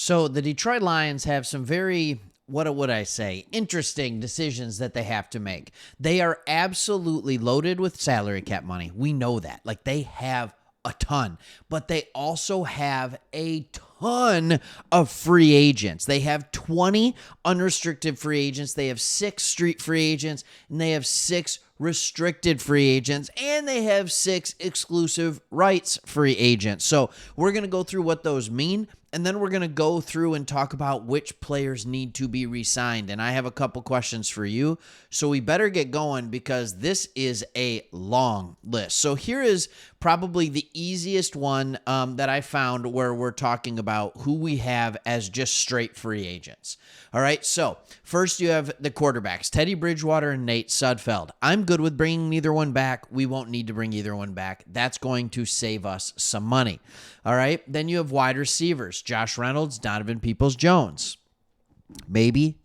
So the Detroit Lions have some very, what would I say, interesting decisions that they have to make. They are absolutely loaded with salary cap money. We know that. Like, they have a ton, but they also have a ton of free agents. They have 20 unrestricted free agents. They have 6 street free agents, and they have 6 restricted free agents, and they have 6 exclusive rights free agents. So we're going to go through what those mean, and then we're going to go through and talk about which players need to be re-signed. And I have a couple questions for you, so we better get going because this is a long list. So here is probably the easiest one that I found where we're talking about who we have as just straight free agents. All right, so first you have the quarterbacks, Teddy Bridgewater and Nate Sudfeld. I'm good with bringing either one back. We won't need to bring either one back. That's going to save us some money. All right, then you have wide receivers, Josh Reynolds, Donovan Peoples-Jones. Maybe.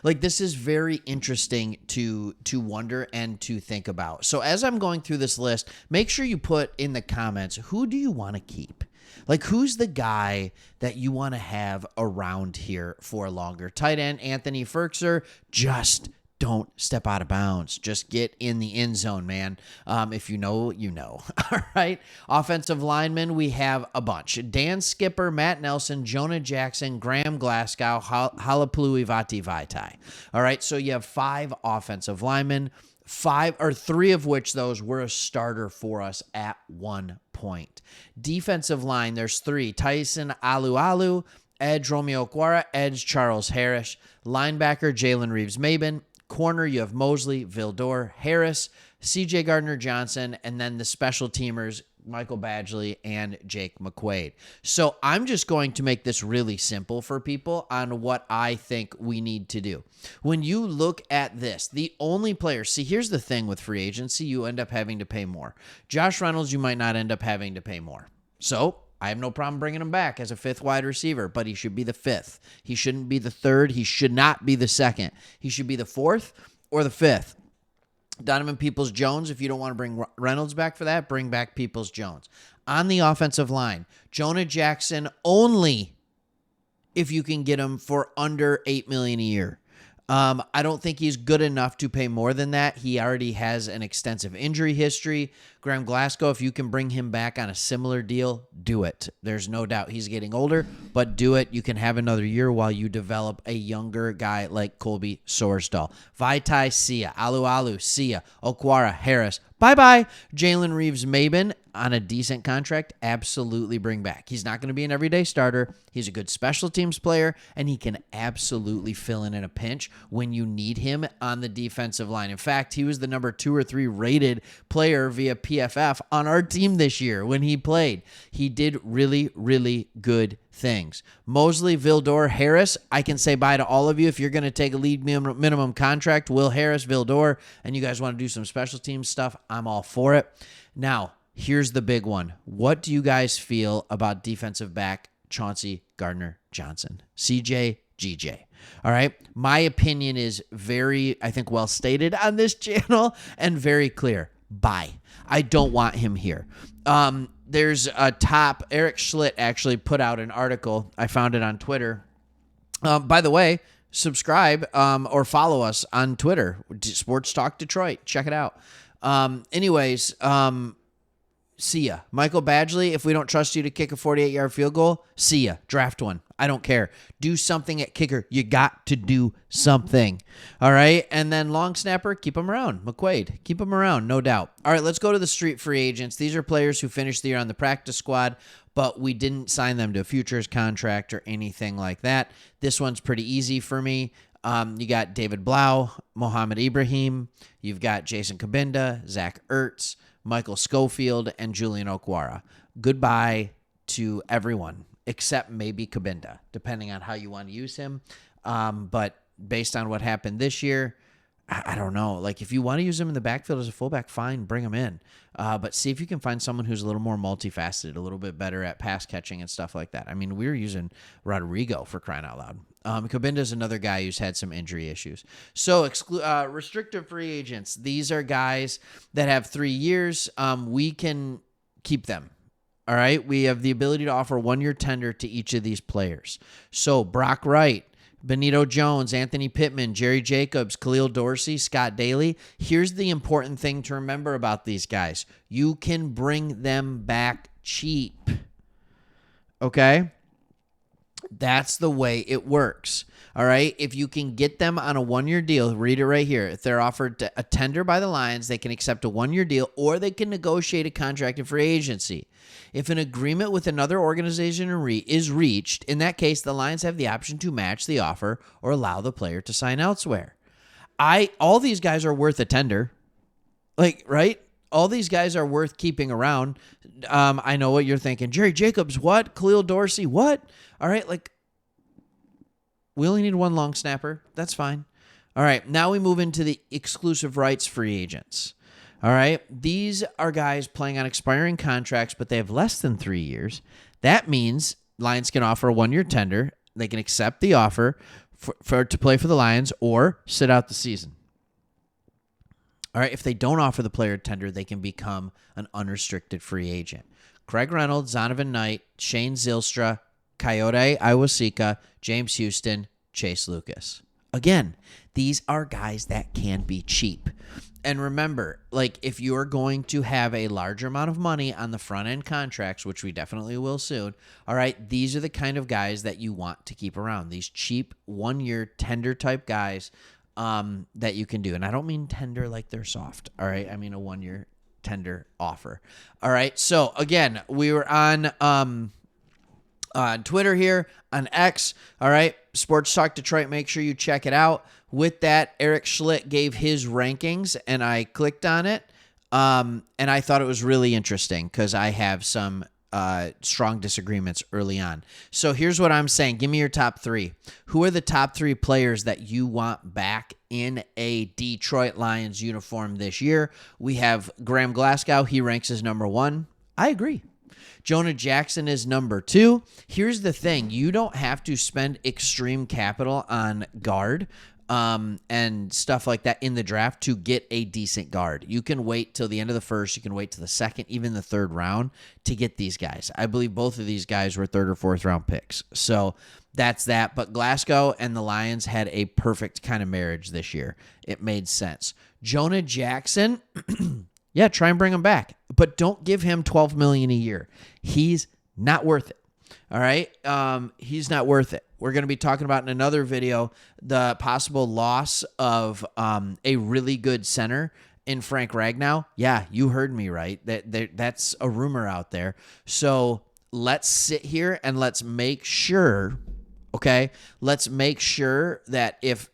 Like, this is very interesting to wonder and to think about. So as I'm going through this list, make sure you put in the comments, who do you want to keep? Like, who's the guy that you want to have around here for longer? Tight end Anthony Ferkser, just don't step out of bounds. Just get in the end zone, man. If you know, you know. All right. Offensive linemen, we have a bunch. Dan Skipper, Matt Nelson, Jonah Jackson, Graham Glasgow, Halapalui Vati Vaitai. All right. So you have 5 offensive linemen, 3 of which those were a starter for us at one point. Defensive line, there's 3. Tyson Alualu, edge Romeo Okwara, edge Charles Harris, linebacker Jalen Reeves-Maben. Corner, you have Mosley, Vildor, Harris, C.J. Gardner-Johnson, and then the special teamers, Michael Badgley and Jake McQuaid. So I'm just going to make this really simple for people on what I think we need to do. When you look at this, the only players, see, here's the thing with free agency, you end up having to pay more. Josh Reynolds, you might not end up having to pay more. So I have no problem bringing him back as a 5th wide receiver, but he should be the 5th. He shouldn't be the 3rd. He should not be the 2nd. He should be the 4th or the 5th. Donovan Peoples-Jones, if you don't want to bring Reynolds back for that, bring back Peoples-Jones. On the offensive line, Jonah Jackson only if you can get him for under $8 million a year. I don't think he's good enough to pay more than that. He already has an extensive injury history. Graham Glasgow, if you can bring him back on a similar deal, do it. There's no doubt he's getting older, but do it. You can have another year while you develop a younger guy like Colby Sorsdahl. Vaitai, Sia. Alualu, Sia. Okwara, Harris. Bye-bye. Jalen Reeves-Maben on a decent contract, absolutely bring back. He's not going to be an everyday starter. He's a good special teams player, and he can absolutely fill in a pinch when you need him on the defensive line. In fact, he was the number 2 or 3 rated player via PFF on our team this year when he played. He did really, really good things. Mosley, Vildor, Harris, I can say bye to all of you if you're going to take a league minimum contract. Will Harris, Vildor, and you guys want to do some special teams stuff, I'm all for it. Now, here's the big one. What do you guys feel about defensive back Chauncey Gardner-Johnson? CJ, GJ. All right. My opinion is very, I think, well stated on this channel and very clear. Bye. I don't want him here. There's a top, Eric Schlitt actually put out an article. I found it on Twitter. By the way, subscribe or follow us on Twitter, Sports Talk Detroit. Check it out. See ya. Michael Badgley, if we don't trust you to kick a 48-yard field goal, see ya. Draft one. I don't care. Do something at kicker. You got to do something. All right? And then long snapper, keep him around. McQuaid, keep him around, no doubt. All right, let's go to the street free agents. These are players who finished the year on the practice squad, but we didn't sign them to a futures contract or anything like that. This one's pretty easy for me. You got David Blau, Mohamed Ibrahim. You've got Jason Kabinda, Zach Ertz, Michael Schofield, and Julian Okwara. Goodbye to everyone, except maybe Kabinda, depending on how you want to use him. But based on what happened this year, I don't know. Like, if you want to use him in the backfield as a fullback, fine, bring him in. But see if you can find someone who's a little more multifaceted, a little bit better at pass catching and stuff like that. I mean, we were using Rodrigo for crying out loud. Kabinda is another guy who's had some injury issues. So restrictive free agents. These are guys that have 3 years. We can keep them. All right. We have the ability to offer 1-year tender to each of these players. So Brock Wright, Benito Jones, Anthony Pittman, Jerry Jacobs, Khalil Dorsey, Scott Daly. Here's the important thing to remember about these guys. You can bring them back cheap. Okay? That's the way it works. All right. If you can get them on a 1-year deal, read it right here. If they're offered a tender by the Lions, they can accept a 1-year deal or they can negotiate a contract in free agency. If an agreement with another organization is reached, in that case, the Lions have the option to match the offer or allow the player to sign elsewhere. All these guys are worth a tender. Right? All these guys are worth keeping around. I know what you're thinking. Jerry Jacobs, what? Khalil Dorsey, what? All right, we only need one long snapper. That's fine. All right, now we move into the exclusive rights free agents. All right, these are guys playing on expiring contracts, but they have less than 3 years. That means Lions can offer a 1-year tender. They can accept the offer to play for the Lions or sit out the season. All right, if they don't offer the player tender, they can become an unrestricted free agent. Craig Reynolds, Zonovan Knight, Shane Zylstra, Coyote Iwasika, James Houston, Chase Lucas. Again, these are guys that can be cheap. And remember, if you're going to have a larger amount of money on the front end contracts, which we definitely will soon, all right, these are the kind of guys that you want to keep around. These cheap 1-year tender type guys that you can do. And I don't mean tender like they're soft. All right. I mean a 1-year tender offer. All right. So again, we were on Twitter here, on X. All right. Sports Talk Detroit. Make sure you check it out. With that, Eric Schlitt gave his rankings and I clicked on it. And I thought it was really interesting because I have some strong disagreements early on. So here's what I'm saying. Give me your top 3. Who are the top 3 players that you want back in a Detroit Lions uniform this year? We have Graham Glasgow. He ranks as number 1. I agree. Jonah Jackson is number 2. Here's the thing. You don't have to spend extreme capital on guard and stuff like that in the draft to get a decent guard. You can wait till the end of the first. You can wait till the second, even the third round to get these guys. I believe both of these guys were 3rd or 4th round picks. So that's that. But Glasgow and the Lions had a perfect kind of marriage this year. It made sense. Jonah Jackson, yeah, try and bring him back, but don't give him $12 million a year. He's not worth it. All right. He's not worth it. We're going to be talking about in another video the possible loss of a really good center in Frank Ragnow. Yeah, you heard me right. That's a rumor out there. So let's sit here and let's make sure, okay? Let's make sure that if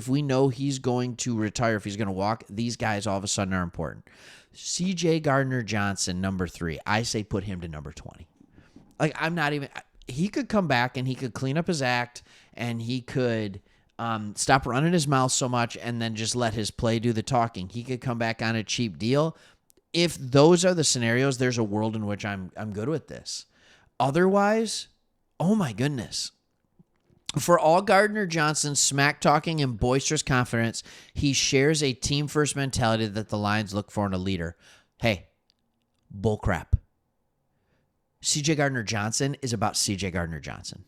we know he's going to retire, if he's going to walk, these guys all of a sudden are important. C.J. Gardner-Johnson, number 3. I say put him to number 20. He could come back and he could clean up his act and he could stop running his mouth so much and then just let his play do the talking. He could come back on a cheap deal. If those are the scenarios, there's a world in which I'm good with this. Otherwise, oh my goodness. For all Gardner-Johnson's smack-talking and boisterous confidence, he shares a team-first mentality that the Lions look for in a leader. Hey, bullcrap. C.J. Gardner-Johnson is about C.J. Gardner-Johnson.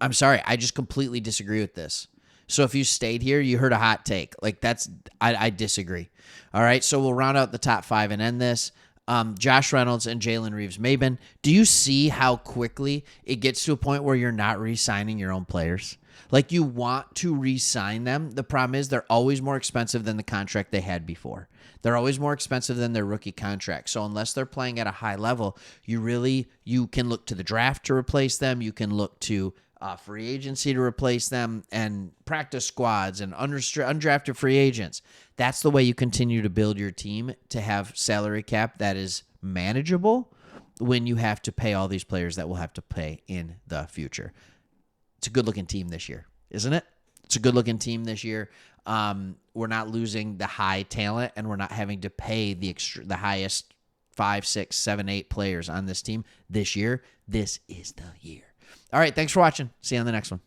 I'm sorry, I just completely disagree with this. So if you stayed here, you heard a hot take. I disagree. All right, so we'll round out the top 5 and end this. Josh Reynolds and Jalen Reeves-Maybin. Do you see how quickly it gets to a point where you're not re-signing your own players? You want to re-sign them. The problem is they're always more expensive than the contract they had before. They're always more expensive than their rookie contract. So unless they're playing at a high level, you can look to the draft to replace them. You can look to free agency to replace them and practice squads and undrafted free agents. That's the way you continue to build your team to have salary cap that is manageable when you have to pay all these players that we'll have to pay in the future. It's a good-looking team this year, isn't it? It's a good-looking team this year. We're not losing the high talent, and we're not having to pay the highest 5, 6, 7, 8 players on this team this year. This is the year. All right, thanks for watching. See you on the next one.